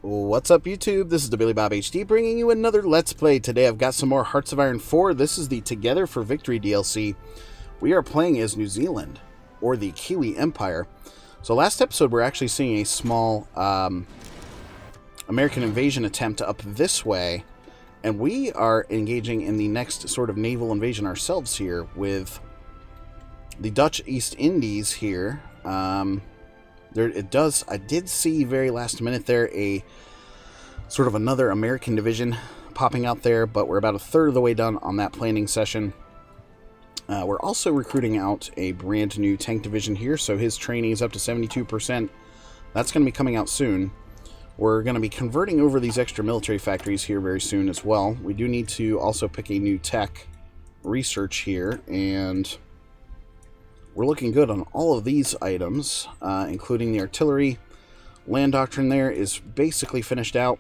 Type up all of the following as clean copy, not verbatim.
What's up, YouTube? This is the Billy Bob HD bringing you another Let's Play. Today I've got some more Hearts of Iron IV. This is the Together for Victory DLC. We are playing as New Zealand, or the Kiwi Empire. So last episode we're actually seeing a small American invasion attempt up this way. And we are engaging in the next sort of naval invasion ourselves here with the Dutch East Indies here. I did see very last minute there a sort of another American division popping out there, but we're about a third of the way done on that planning session. We're also recruiting out a brand new tank division here, so his training is up to 72%. That's going to be coming out soon. We're going to be converting over these extra military factories here very soon as well. We do need to also pick a new tech research here, and we're looking good on all of these items, including the artillery. Land doctrine there is basically finished out.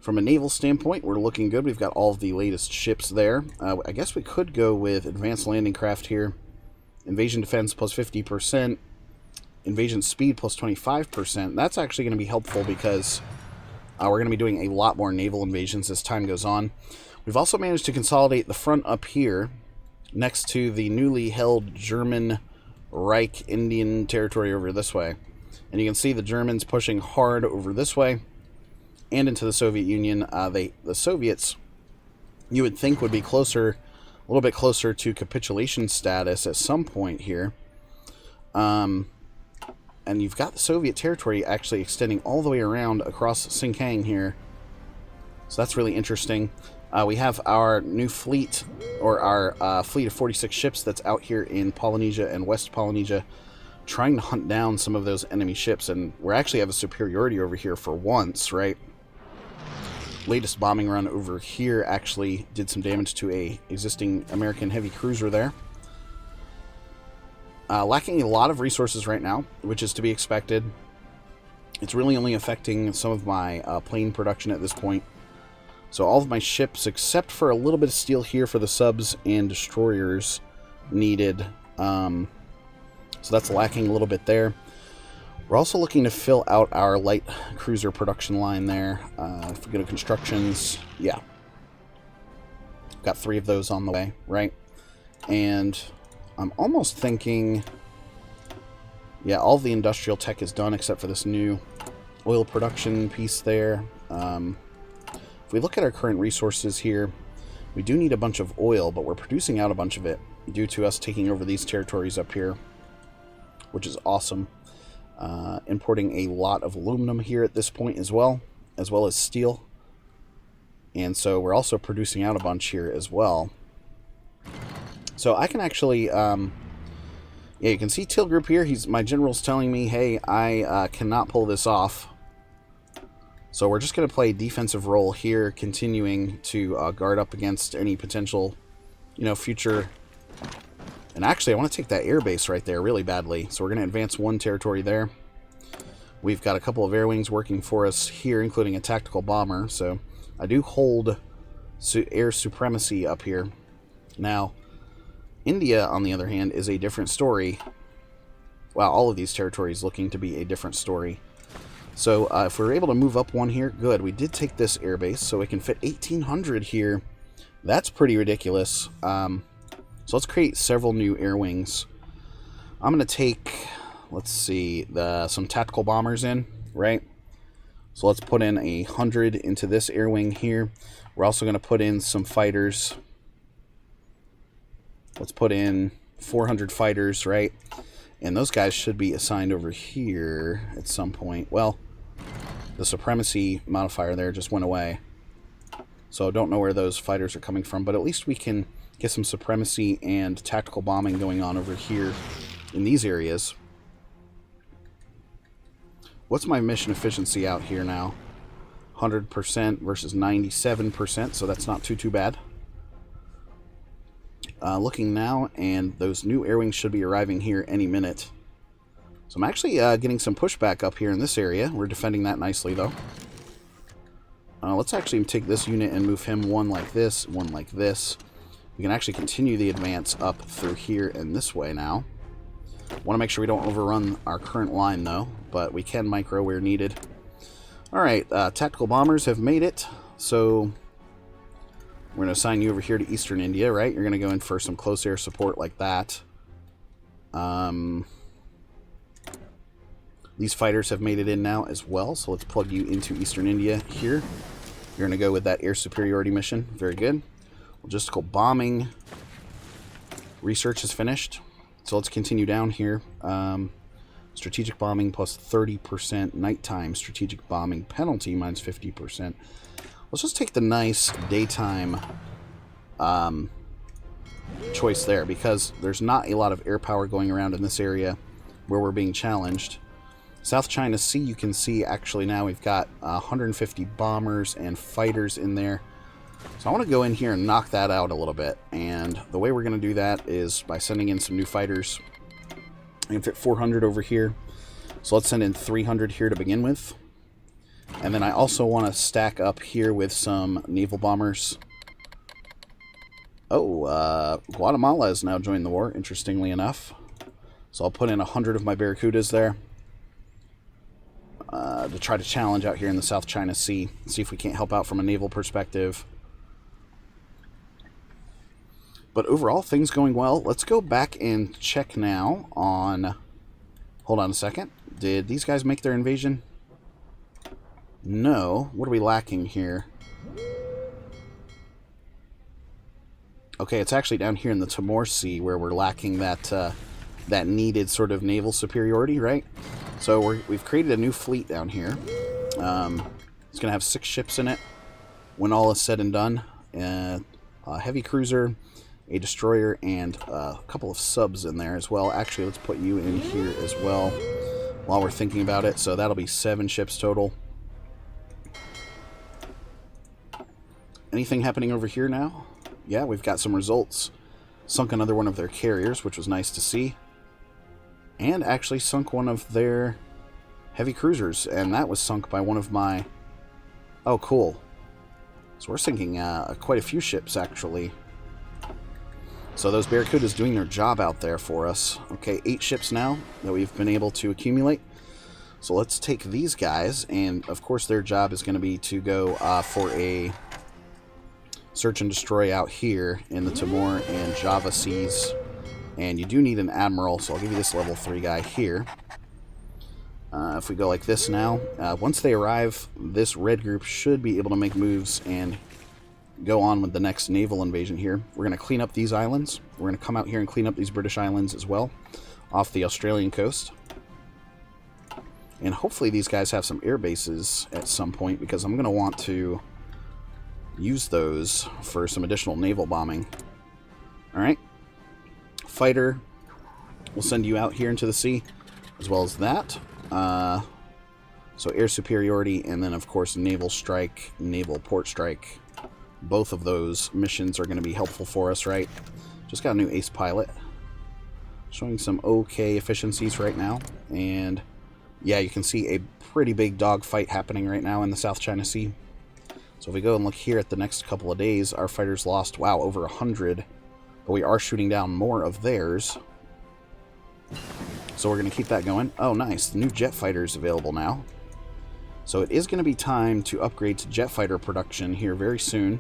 From a naval standpoint, we're looking good. We've got all of the latest ships there. I guess we could go with advanced landing craft here. Invasion defense plus 50%. Invasion speed plus 25%. That's actually going to be helpful because we're going to be doing a lot more naval invasions as time goes on. We've also managed to consolidate the front up here next to the newly held German Reich Indian territory over this way. And you can see the Germans pushing hard over this way and into the Soviet Union. The Soviets, you would think, would be closer, a little bit closer to capitulation status at some point here. And you've got the Soviet territory actually extending all the way around across Xinjiang here. So that's really interesting. We have our new fleet, or our fleet of 46 ships that's out here in Polynesia and West Polynesia, trying to hunt down some of those enemy ships, and we actually have a superiority over here for once, right? Latest bombing run over here actually did some damage to a existing American heavy cruiser there. Lacking a lot of resources right now, which is to be expected. It's really only affecting some of my plane production at this point. So all of my ships, except for a little bit of steel here for the subs and destroyers, needed. So that's lacking a little bit there. We're also looking to fill out our light cruiser production line there. If we go to constructions, yeah. Got 3 of those on the way, right? And I'm almost thinking, yeah, all of the industrial tech is done except for this new oil production piece there. If we look at our current resources here, we do need a bunch of oil, but we're producing out a bunch of it due to us taking over these territories up here, which is awesome. Importing a lot of aluminum here at this point as well as steel. And so we're also producing out a bunch here as well. So I can actually, yeah, you can see Till Group here. My general's telling me, hey, I cannot pull this off. So we're just going to play a defensive role here, continuing to guard up against any potential, future. And actually, I want to take that air base right there really badly. So we're going to advance 1 territory there. We've got a couple of air wings working for us here, including a tactical bomber. So I do hold air supremacy up here. Now, India, on the other hand, is a different story. Wow, all of these territories looking to be a different story. So if we're able to move up 1 here, good. We did take this airbase, so we can fit 1,800 here. That's pretty ridiculous. So let's create several new air wings. I'm going to take, let's see, some tactical bombers in, right? So let's put in 100 into this air wing here. We're also going to put in some fighters. Let's put in 400 fighters, right? And those guys should be assigned over here at some point. Well, the supremacy modifier there just went away. So I don't know where those fighters are coming from, but at least we can get some supremacy and tactical bombing going on over here in these areas. What's my mission efficiency out here now? 100% versus 97%, so that's not too bad. Looking now, and those new air wings should be arriving here any minute. So I'm actually getting some pushback up here in this area. We're defending that nicely, though. Let's actually take this unit and move him 1 like this, 1 like this. We can actually continue the advance up through here and this way now. Want to make sure we don't overrun our current line, though, but we can micro where needed. Alright, tactical bombers have made it. So we're going to assign you over here to Eastern India, right? You're going to go in for some close air support like that. These fighters have made it in now as well, so let's plug you into Eastern India here. You're going to go with that air superiority mission. Very good. Logistical bombing research is finished. So let's continue down here. Strategic bombing plus 30%. Nighttime strategic bombing penalty minus 50%. Let's just take the nice daytime choice there, because there's not a lot of air power going around in this area where we're being challenged. South China Sea, you can see actually now we've got 150 bombers and fighters in there. So I want to go in here and knock that out a little bit. And the way we're going to do that is by sending in some new fighters. I can fit 400 over here. So let's send in 300 here to begin with. And then I also want to stack up here with some naval bombers. Oh, Guatemala has now joined the war, interestingly enough. So I'll put in 100 of my Barracudas there. To try to challenge out here in the South China Sea. See if we can't help out from a naval perspective. But overall, things going well. Let's go back and check now on... Hold on a second. Did these guys make their invasion? No. What are we lacking here? Okay, it's actually down here in the Timor Sea where we're lacking that that needed sort of naval superiority, right? So we've created a new fleet down here. It's going to have 6 ships in it when all is said and done. A heavy cruiser, a destroyer, and a couple of subs in there as well. Actually, let's put you in here as well while we're thinking about it. So that'll be 7 ships total. Anything happening over here now? Yeah, we've got some results. Sunk another one of their carriers, which was nice to see. And actually sunk one of their heavy cruisers, and that was sunk by one of my... Oh, cool. So we're sinking quite a few ships, actually. So those Barracudas doing their job out there for us. Okay, 8 ships now that we've been able to accumulate. So let's take these guys, and of course their job is going to be to go for a search and destroy out here in the Timor and Java Seas. And you do need an admiral, so I'll give you this level 3 guy here. If we go like this now, once they arrive, this red group should be able to make moves and go on with the next naval invasion here. We're going to clean up these islands. We're going to come out here and clean up these British islands as well, off the Australian coast. And hopefully these guys have some air bases at some point, because I'm going to want to use those for some additional naval bombing. Alright. Fighter, we'll send you out here into the sea, as well as that. So air superiority, and then of course naval strike, naval port strike. Both of those missions are going to be helpful for us, right? Just got a new ace pilot, showing some okay efficiencies right now. And yeah, you can see a pretty big dogfight happening right now in the South China Sea. So if we go and look here at the next couple of days, our fighters lost, wow, over 100. But we are shooting down more of theirs. So we're going to keep that going. Oh, nice. The new jet fighter is available now. So it is going to be time to upgrade to jet fighter production here very soon.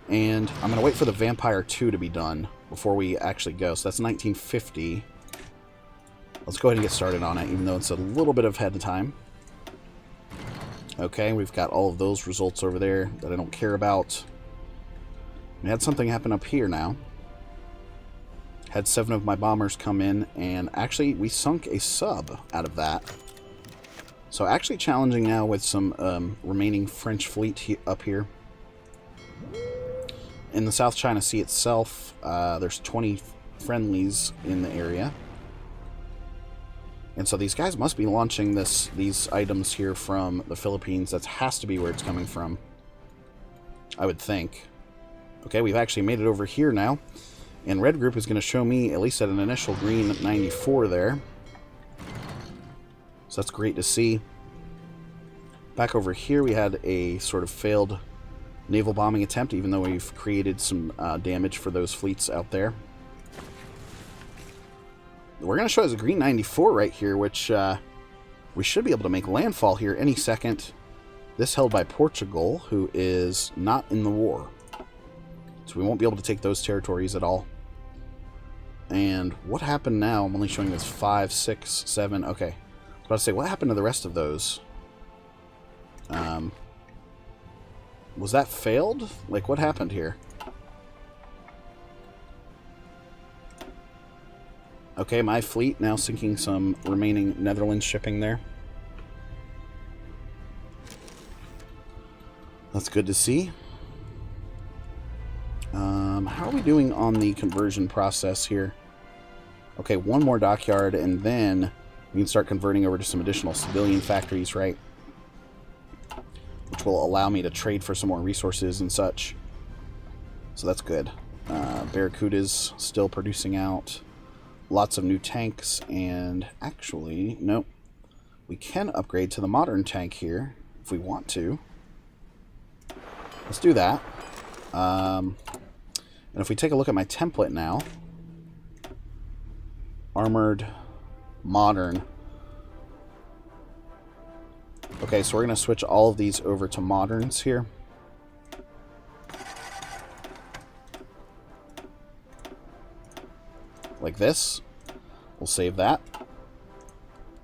And I'm going to wait for the Vampire 2 to be done before we actually go. So that's 1950. Let's go ahead and get started on it, even though it's a little bit ahead of time. Okay, we've got all of those results over there that I don't care about. We had something happen up here now. Had 7 of my bombers come in, and actually we sunk a sub out of that. So actually challenging now with some remaining French fleet up here. In the South China Sea itself, there's 20 friendlies in the area. And so these guys must be launching these items here from the Philippines. That has to be where it's coming from, I would think. Okay, we've actually made it over here now. And red group is going to show me, at least at an initial green, 94 there. So that's great to see. Back over here we had a sort of failed naval bombing attempt, even though we've created some damage for those fleets out there. We're going to show us a green 94 right here, which we should be able to make landfall here any second. This held by Portugal, who is not in the war. So we won't be able to take those territories at all. And what happened now? I'm only showing this 5, 6, 7. Okay. I was about to say, what happened to the rest of those? Was that failed? Like, what happened here? Okay, my fleet now sinking some remaining Netherlands shipping there. That's good to see. How are we doing on the conversion process here? Okay, one more dockyard, and then we can start converting over to some additional civilian factories, right? Which will allow me to trade for some more resources and such. So that's good. Barracuda's still producing out. Lots of new tanks, and actually, nope. We can upgrade to the modern tank here if we want to. Let's do that. And if we take a look at my template now, armored, modern. Okay, so we're going to switch all of these over to moderns here. Like this. We'll save that.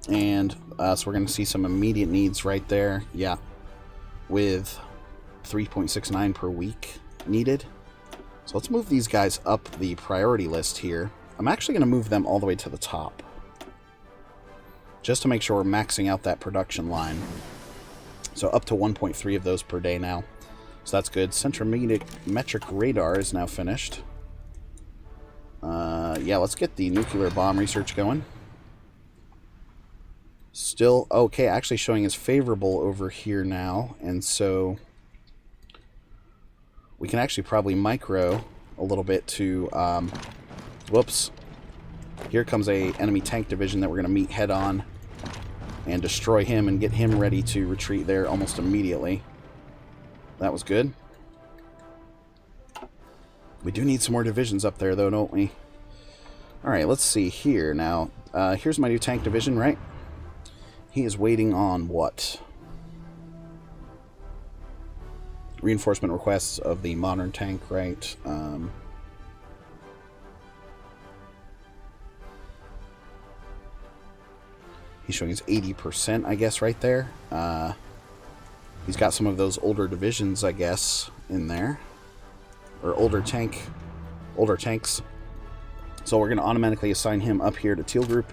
And so we're going to see some immediate needs right there. Yeah. With 3.69 per week needed. So let's move these guys up the priority list here. I'm actually going to move them all the way to the top. Just to make sure we're maxing out that production line. So up to 1.3 of those per day now. So that's good. Centrometric radar is now finished. Yeah, let's get the nuclear bomb research going. Still, okay, actually showing as favorable over here now. And so we can actually probably micro a little bit to, whoops. Here comes a enemy tank division that we're going to meet head on and destroy him and get him ready to retreat there almost immediately. That was good. We do need some more divisions up there, though, don't we? Alright, let's see here now. Here's my new tank division, right? He is waiting on what? Reinforcement requests of the modern tank, right? He's showing his 80%, I guess, right there. He's got some of those older divisions, I guess, in there. Or older tanks. So we're going to automatically assign him up here to Teal Group.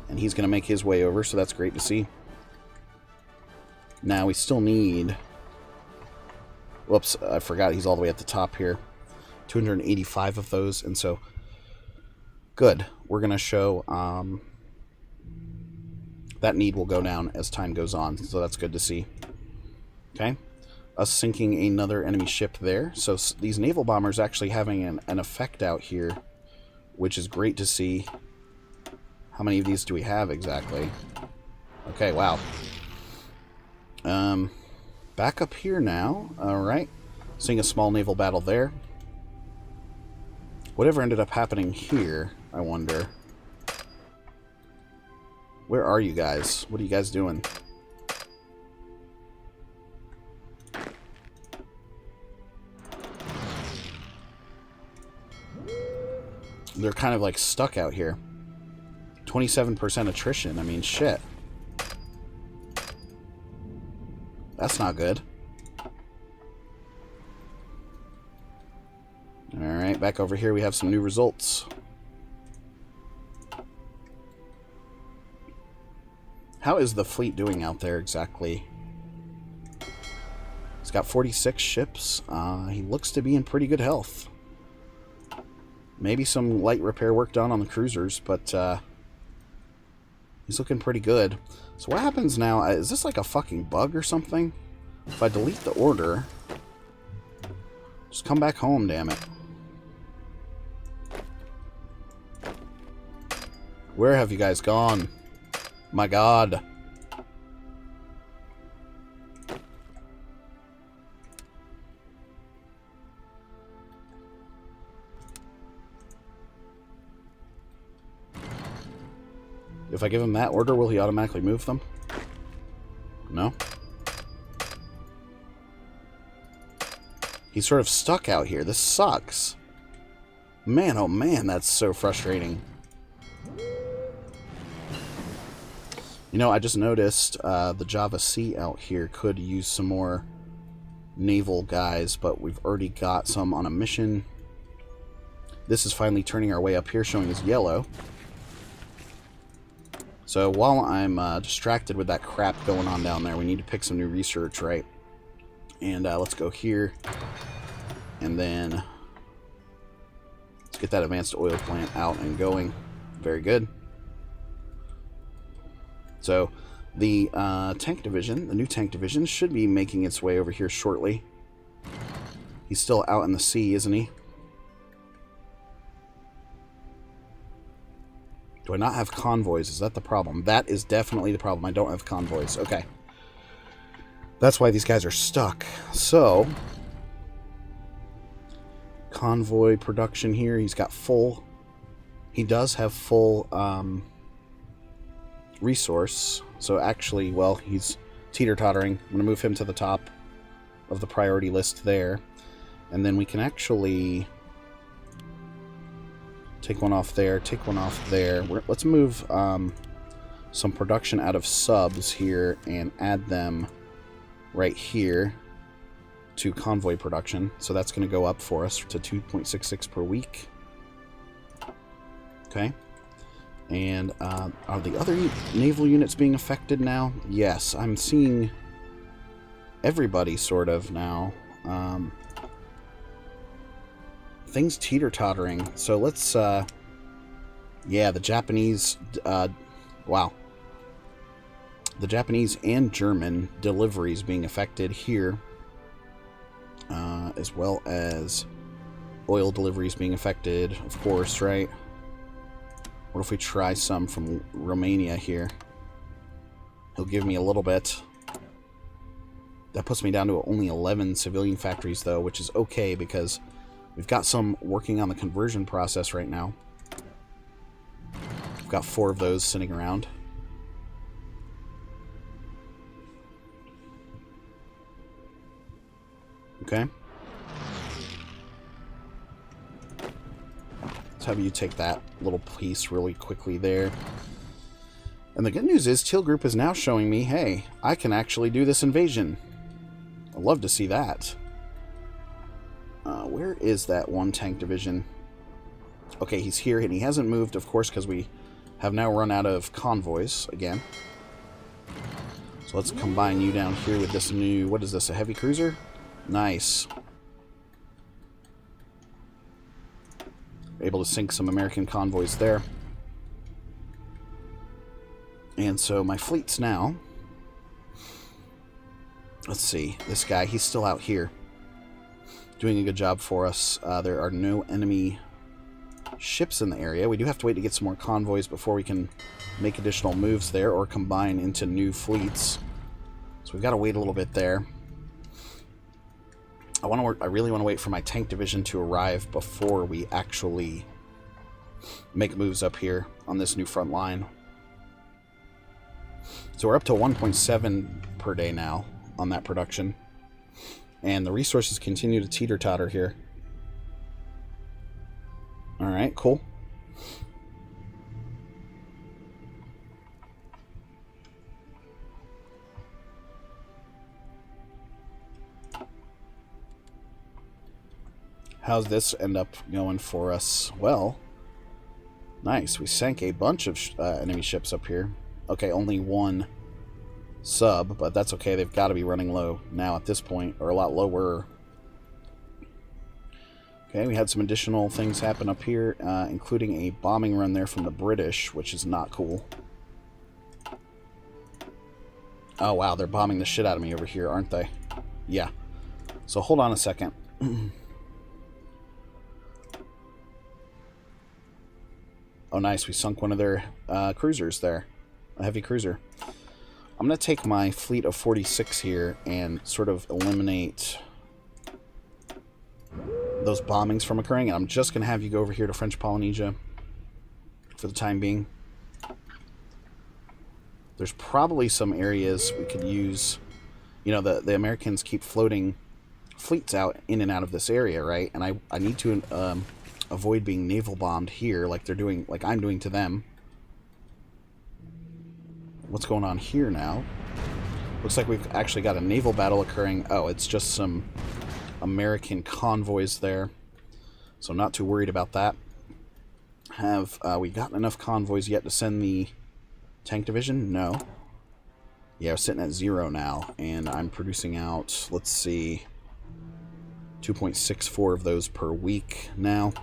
And he's going to make his way over, so that's great to see. Now we still need... Whoops, I forgot he's all the way at the top here. 285 of those, and so... Good. We're going to show... that need will go down as time goes on, so that's good to see. Okay. Us sinking another enemy ship there. So these naval bombers actually having an effect out here, which is great to see. How many of these do we have exactly? Okay, wow. Back up here now. Alright. Seeing a small naval battle there. Whatever ended up happening here, I wonder. Where are you guys? What are you guys doing? They're kind of like stuck out here. 27% attrition. I mean, shit. That's not good. Alright, back over here we have some new results. How is the fleet doing out there exactly? He's got 46 ships. He looks to be in pretty good health. Maybe some light repair work done on the cruisers, but he's looking pretty good. So what happens now? Is this like a fucking bug or something? If I delete the order, just come back home, damn it. Where have you guys gone? My God. If I give him that order, will he automatically move them? No? He's sort of stuck out here. This sucks. Man, oh man, that's so frustrating. You know, I just noticed the Java Sea out here could use some more naval guys, but we've already got some on a mission. This is finally turning our way up here, showing as yellow. So while I'm distracted with that crap going on down there, we need to pick some new research, right? And let's go here. And then let's get that advanced oil plant out and going. Very good. So the tank division, the new tank division, should be making its way over here shortly. He's still out in the sea, isn't he? Do I not have convoys? Is that the problem? That is definitely the problem. I don't have convoys. Okay. That's why these guys are stuck. So, convoy production here. He's got full... He does have full resource. So actually, well, he's teeter-tottering. I'm going to move him to the top of the priority list there. And then we can actually... take one off there, take one off there. Let's move some production out of subs here and add them right here to convoy production. So that's going to go up for us to 2.66 per week. Okay. And are the other naval units being affected now? Yes, I'm seeing everybody sort of now. Things teeter-tottering. So let's, yeah, the Japanese, wow. The Japanese and German deliveries being affected here, as well as oil deliveries being affected, of course, right? What if we try some from Romania here? He'll give me a little bit. That puts me down to only 11 civilian factories, though, which is okay because we've got some working on the conversion process right now. We've got 4 of those sitting around. Okay. Let's have you take that little piece really quickly there. And the good news is Teal Group is now showing me, hey, I can actually do this invasion. I'd love to see that. Where is that one tank division? Okay, he's here, and he hasn't moved, of course, because we have now run out of convoys again. So let's combine you down here with this new... What is this, a heavy cruiser? Nice. Able to sink some American convoys there. And so my fleet's now... Let's see. This guy, he's still out here. Doing a good job for us. There are no enemy ships in the area. We do have to wait to get some more convoys before we can make additional moves there or combine into new fleets. So we've got to wait a little bit there. I really want to wait for my tank division to arrive before we actually make moves up here on this new front line. So we're up to 1.7 per day now on that production. And the resources continue to teeter-totter here. Alright, cool. How's this end up going for us? Well, nice. We sank a bunch of enemy ships up here. Okay, only one sub, but that's okay. They've got to be running low now at this point, or a lot lower. Okay, we had some additional things happen up here, including a bombing run there from the British, which is not cool. Oh, wow, they're bombing the shit out of me over here, aren't they? Yeah. So hold on a second. Oh, nice. We sunk one of their cruisers there. A heavy cruiser. I'm going to take my fleet of 46 here and sort of eliminate those bombings from occurring. And I'm just going to have you go over here to French Polynesia for the time being. There's probably some areas we could use. You know, the Americans keep floating fleets out in and out of this area, right? And I need to avoid being naval bombed here, like they're doing, like I'm doing to them. What's going on here now? Looks like we've actually got a naval battle occurring. Oh, it's just some American convoys there, so not too worried about that. Have we gotten enough convoys yet to send the tank division? No. Yeah, we're sitting at 0 now, and I'm producing out, let's see, 2.64 of those per week now.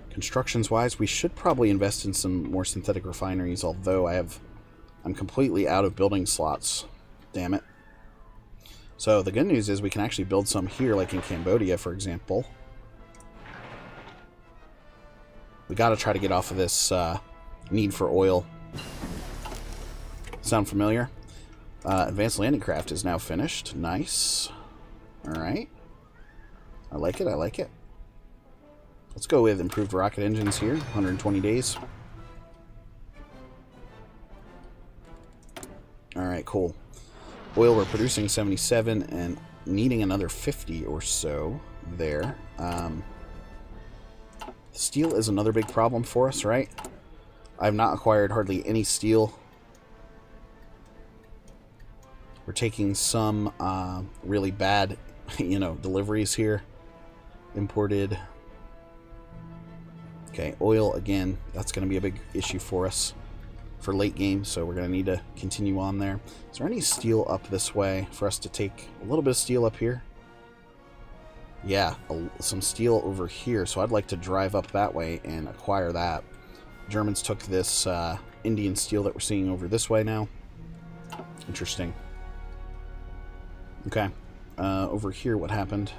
Constructions-wise, we should probably invest in some more synthetic refineries, although I'm completely out of building slots. Damn it. So the good news is we can actually build some here, like in Cambodia, for example. We got to try to get off of this need for oil. Sound familiar? Advanced landing craft is now finished. Nice. Alright. I like it, I like it. Let's go with improved rocket engines here. 120 days. Alright, cool. Oil, we're producing 77 and needing another 50 or so there. Steel is another big problem for us, right? I've not acquired hardly any steel. We're taking some really bad, deliveries here. Imported. Okay, oil, again, that's going to be a big issue for us for late game, so we're going to need to continue on there. Is there any steel up this way for us to take a little bit of steel up here? Yeah, some steel over here, so I'd like to drive up that way and acquire that. Germans took this Indian steel that we're seeing over this way now. Interesting. Okay, over here what happened?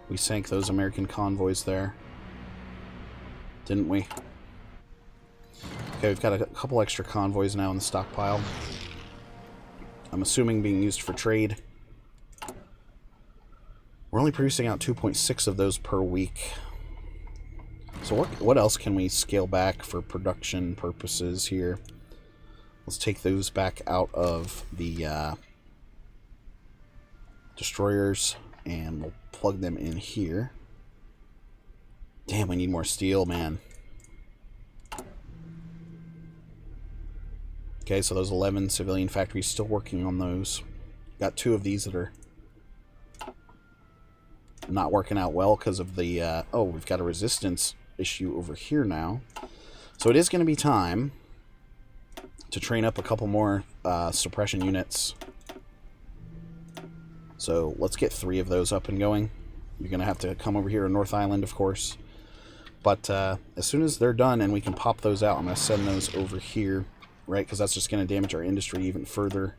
We sank those American convoys there, didn't we? Okay, we've got a couple extra convoys now in the stockpile. I'm assuming being used for trade. We're only producing out 2.6 of those per week. So what else can we scale back for production purposes here? Let's take those back out of the destroyers, and we'll plug them in here. Damn, we need more steel, man. Okay, so those 11 civilian factories, still working on those. Got 2 of these that are not working out well because of the... oh, we've got a resistance issue over here now. So it is going to be time to train up a couple more suppression units. So let's get 3 of those up and going. You're going to have to come over here to North Island, of course. But as soon as they're done and we can pop those out, I'm going to send those over here, right? Because that's just going to damage our industry even further.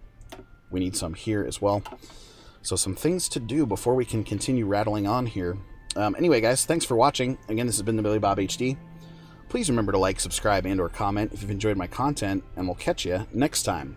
We need some here as well. So some things to do before we can continue rattling on here. Anyway, guys, thanks for watching. Again, this has been the Billy Bob HD. Please remember to like, subscribe, and/or comment if you've enjoyed my content, and we'll catch you next time.